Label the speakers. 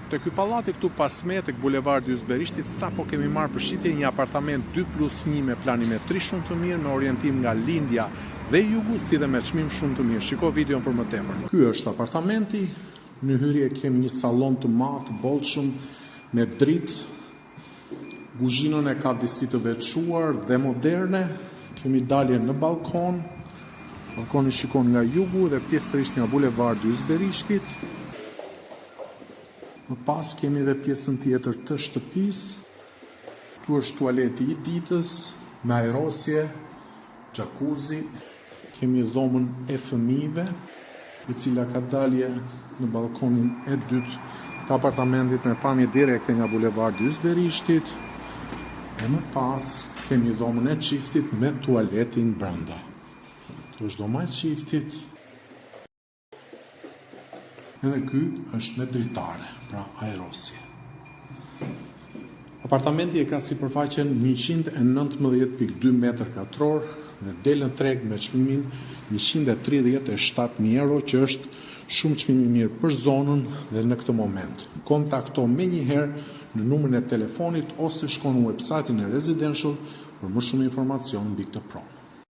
Speaker 1: Te ky pallati këtu pas me, tek bulevardi Ysberishtit, sapo kemi marrë përshitje një apartament 2+1 me planimetri shumë të mirë, me orientim nga lindja dhe jugu, si dhe me çmim shumë të mirë. Shiko videon për më tepër. Ky është apartamenti. Në hyrje kemi një sallon të madh, bollshëm, me dritë. Kuzhinën e ka disi të veçuar dhe moderne. Kemi dalje në balkon. Balkoni shikon nga jugu dhe pjesërisht nga bulevardi Ysberishtit. Më pas kemi edhe pjesën tjetër të shtëpisë. Tu është tualeti i ditës, me aerosje, jacuzzi. Kemi dhomën e fëmijëve, e cila ka dalje në balkonin e dytë të apartamentit me pamje direkte nga bulevardi Ysberishtit. E më pas kemi dhomën e çiftit me tualetin brenda. Kjo është dhoma e çiftit. Edhe ky është me dritare, pra aerosje. Apartamenti e ka sipërfaqen 119.2 m2 dhe del në treg me çmimin 137.000 euro, që është shumë çmim i mirë për zonën dhe në këtë moment. Kontakto menjëherë në numrin e telefonit ose shko në website-in e Residential për më shumë informacion mbi këtë pronë.